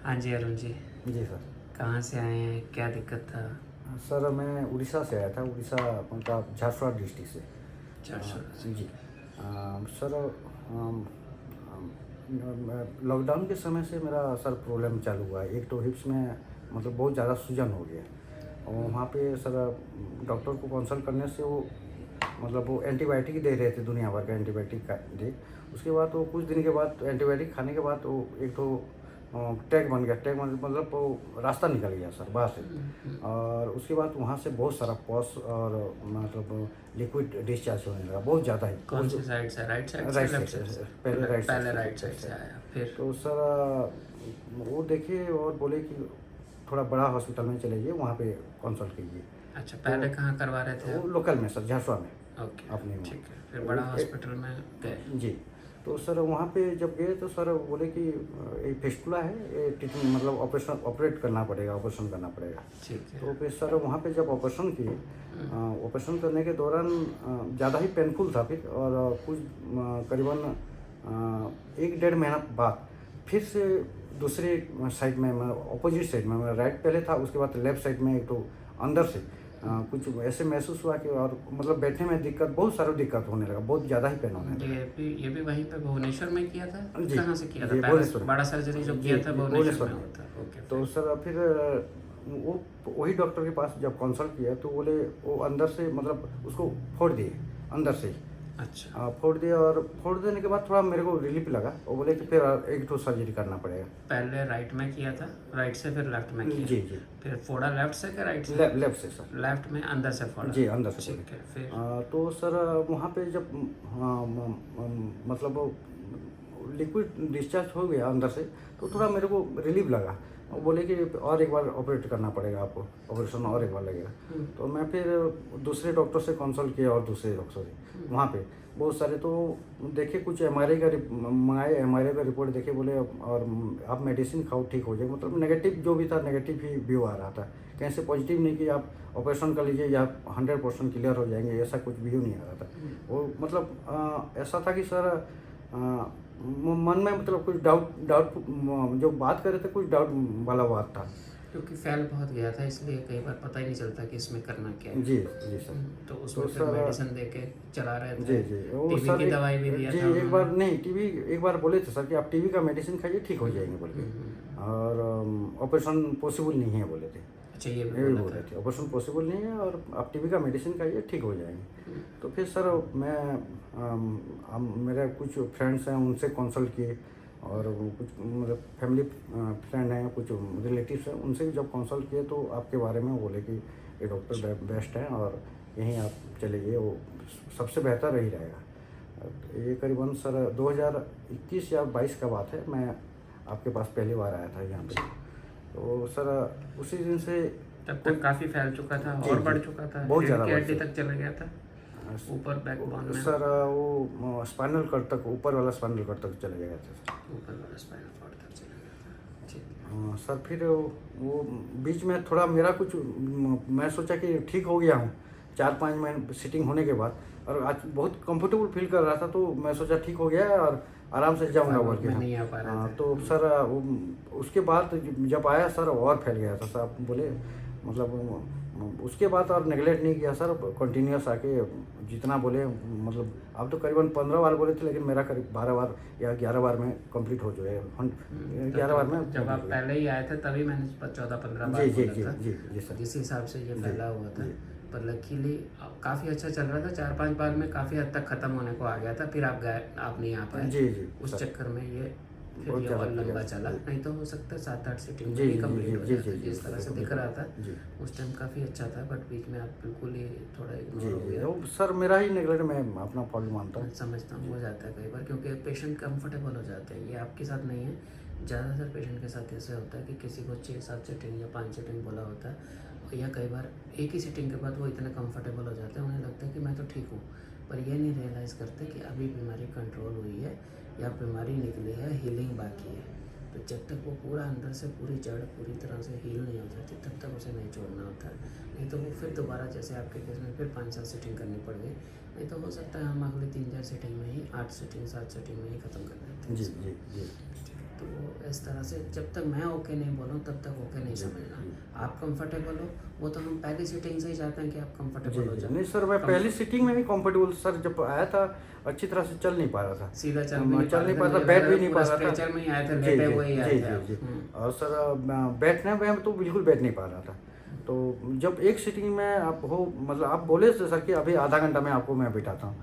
हाँ जी अरुण जी, जी सर। कहाँ से आए हैं, क्या दिक्कत था? सर मैं उड़ीसा से आया था, उड़ीसा मतलब झारसुगुड़ा डिस्ट्रिक्ट से। 416 से। जी। सर लॉकडाउन के समय से मेरा सर प्रॉब्लम चालू हुआ है। एक तो हिप्स में मतलब बहुत ज़्यादा सूजन हो गया और वहाँ पे सर डॉक्टर को कंसल्ट करने से वो मतलब वो एंटीबायोटिक दे रहे थे, दुनिया भर का एंटीबायोटिक का दे। उसके बाद वो कुछ दिन के बाद एंटीबायोटिक खाने के बाद वो एक तो टैग बन गया। टैग मतलब वो रास्ता निकल गया सर बाहर से। और उसके बाद वहाँ से बहुत सारा पॉस और मतलब लिक्विड डिस्चार्ज होने लगा, बहुत ज़्यादा ही। कौन सी साइड से, राइट साइड से राइट साइड लेफ्ट से, साइड से? पहले राइट साइड पहले से। राइट साइड से आया, फिर? तो सर वो देखे और बोले कि थोड़ा बड़ा हॉस्पिटल में चले जाइए, वहाँ पे कंसल्ट कीजिए। अच्छा, तो पहले कहाँ करवा रहे थे वो आप? लोकल में सर, झारसुगुड़ा में ओके, अपने वहाँ। ठीक है, फिर बड़ा हॉस्पिटल में गए? जी। तो सर वहाँ पे जब गए तो सर बोले कि ये फिस्टुला है, ये ट्रीटमेंट मतलब ऑपरेट करना पड़ेगा, ऑपरेशन करना पड़ेगा। ठीक है। तो फिर सर वहाँ पे जब ऑपरेशन किए, ऑपरेशन करने के दौरान ज़्यादा ही पेनफुल था फिर। और कुछ करीबन 1 डेढ़ महीना बाद फिर से दूसरे साइड में, अपोजिट साइड में, राइट पहले था, उसके बाद लेफ्ट साइड में एक तो अंदर से कुछ ऐसे महसूस हुआ कि और मतलब बैठने में दिक्कत, बहुत सारा दिक्कत होने लगा, बहुत ज़्यादा ही पेन होने लगा। ये भी वहीं पे भुवनेश्वर में किया था? जी कहाँ से किया था? जी, पहले भुवनेश्वर। बड़ा सर्जरी जो जी किया था जी, भुवनेश्वर भुवनेश्वर में में। होता? ओके, तो फिर? सर फिर वो वही डॉक्टर के पास जब कंसल्ट किया तो बोले वो अंदर से मतलब उसको फोड़ दिए अंदर से ही। अच्छा, फोड़ दिया और फोड़ देने के बाद थोड़ा मेरे को रिलीफ लगा और बोले कि फिर एक तो सर्जरी करना पड़ेगा। पहले राइट में किया था, राइट से फिर लेफ्ट में किया? जी जी, फिर फोड़ा लेफ्ट से कि राइट से? लेफ्ट से सर। लेफ्ट में अंदर से फोड़ा? जी, अंदर से ठीक बोले। है, फिर? तो सर वहाँ पे जब मतलब लिक्विड डिस्चार्ज हो गया अंदर से तो थोड़ा मेरे को रिलीफ लगा। वो बोले कि और एक बार ऑपरेट करना पड़ेगा आपको, ऑपरेशन और एक बार लगेगा। तो मैं फिर दूसरे डॉक्टर से कंसल्ट किया और दूसरे डॉक्टर से वहाँ पे बहुत सारे। तो देखे कुछ एमआरआई का मंगाए, एमआरआई का रिपोर्ट देखे, बोले और आप मेडिसिन खाओ ठीक हो जाएगा। मतलब नेगेटिव जो भी था, नेगेटिव ही व्यू आ रहा था, कहीं से पॉजिटिव नहीं कि आप ऑपरेशन कर लीजिए या 100% क्लियर हो जाएंगे, ऐसा कुछ व्यू नहीं आ रहा था। वो मतलब ऐसा था कि सर मन में मतलब कुछ डाउट जो बात कर रहे थे, कुछ डाउट वाला बात था। क्योंकि फैल बहुत गया था इसलिए कई बार पता ही नहीं चलता कि इसमें करना क्या है। जी जी सर। तो तो उसमें फिर सर मेडिसिन दे के चला रहे जी थे? जी, वो टीबी सर की दवाई भी दिया जी था एक बार उन्होंने? नहीं, टीबी एक बार बोले थे सर कि आप टीबी का मेडिसिन खाइए ठीक हो जाएंगे बोल के। और ऑपरेशन पॉसिबल नहीं है बोले थे। अच्छा, ये भी ये भी बोला बोल था? रहे थे ऑपरेशन पॉसिबल नहीं है और आप टीबी का मेडिसिन खाइए ठीक हो जाएंगे। तो फिर सर मैं मेरे कुछ फ्रेंड्स हैं उनसे कंसल्ट किए और वो कुछ मतलब फैमिली फ्रेंड हैं, कुछ रिलेटिव्स हैं, उनसे जब कंसल्ट किए तो आपके बारे में बोले कि ये डॉक्टर बेस्ट हैं और यहीं आप चले जाइए, वो सबसे बेहतर ही रहेगा। ये करीबन सर 2021 या 22 का बात है, मैं आपके पास पहली बार आया था यहाँ पे। तो सर उसी दिन से तब तक काफ़ी फैल चुका था जी और बढ़ जी, चुका था? बहुत रीढ़ ज़्यादा की बढ़ हड्डी चुका। तक चला गया था? ऊपर बैकबोन में? सर वो स्पाइनल कॉर्ड तक, ऊपर वाला स्पाइनल कॉर्ड तक चले गया था सर। ऊपर वाला स्पाइनल कॉर्ड तक चला गया था, ठीक है। सर फिर वो बीच में थोड़ा मेरा कुछ मैं सोचा कि ठीक हो गया हूँ 4-5 महीने सिटिंग होने के बाद, और आज बहुत कंफर्टेबल फील कर रहा था। तो मैं सोचा ठीक हो गया है और आराम से जाऊँगा बोल के। में नहीं आ पा रहे थे? तो सर उसके बाद जब आया सर और फैल गया था सर। आप बोले मतलब उसके बाद और नेगलेक्ट नहीं किया सर, कंटिन्यूस आके जितना बोले मतलब आप तो करीबन 15 बार बोले थे, लेकिन मेरा करीब 12 बार या 11 बार में कंप्लीट हो चुके हैं। 11 बार में जब आप पहले ही आए थे तभी मैंने 14-15 बार जी जी बोला जी था, जी जी सर। जिस हिसाब से ये जी फैला हुआ था। जी पर लकीली काफ़ी अच्छा चल रहा था, 4-5 बार में काफ़ी हद तक ख़त्म होने को आ गया था, फिर आप गए, आप नहीं आ पाए। जी जी उस सर, चक्कर में ये फिर बहुत ये ज़्यादा और लंबा जी चला, नहीं तो हो सकता है 7-8 सीटिंग में जी ही जी कम्प्लीट हो जी जाता। जी जी जिस तरह से जी दिख रहा था जी उस टाइम काफ़ी अच्छा था, बट बीच में आप बिल्कुल ही थोड़ा जी इग्नोर हो जी, गया। वो सर मेरा ही नेगलेक्ट, मैं अपना फॉल्ट मानता मैं हूँ। समझता हूँ, हो जाता है कई बार, क्योंकि पेशेंट कंफर्टेबल हो जाते हैं। ये आपके साथ नहीं है, ज़्यादातर पेशेंट के साथ ऐसे होता है कि किसी को 6-7 सीटिंग या 5 सीटिंग बोला होता है, या कई बार एक ही सीटिंग के बाद वो इतने कंफर्टेबल हो जाते हैं, उन्हें लगता है कि मैं तो ठीक हूँ, पर ये नहीं रियलाइज़ करते कि अभी बीमारी कंट्रोल हुई है या बीमारी निकली है, हीलिंग बाकी है। तो जब तक वो पूरा अंदर से पूरी जड़ पूरी तरह से हील नहीं हो जाती तब तक उसे नहीं छोड़ना होता है। नहीं तो वो फिर दोबारा, जैसे आपके केस में, फिर 5-7 सीटिंग करनी पड़ गई। नहीं तो हो सकता है हम अगले 3-4 सीटिंग में ही, 8 सीटिंग 7 सीटिंग में ही ख़त्म कर देते हैं जी इसको। जी जी तो वो इस तरह से जब तक मैं ओके नहीं बोलूँ तब तक ओके नहीं समझना। आप कंफर्टेबल हो, वो तो हम पहली सीटिंग से ही चाहते हैं कि आप कंफर्टेबल हो जाओ। नहीं सर, मैं पहली सीटिंग में भी कंफर्टेबल सर, जब आया था अच्छी तरह से चल नहीं पा रहा था, सीधा चल मैं चल नहीं पा रहा था, बैठ भी नहीं पा रहा था। स्ट्रेचर में ही आए थे, जी लेटे जी हुए ही आए जी थे आप। जी जी। और सर बैठने में तो बिल्कुल बैठ नहीं पा रहा था। तो जब एक सीटिंग में आप हो, मतलब आप बोले सर कि अभी आधा घंटा में आपको मैं बिठाता हूँ,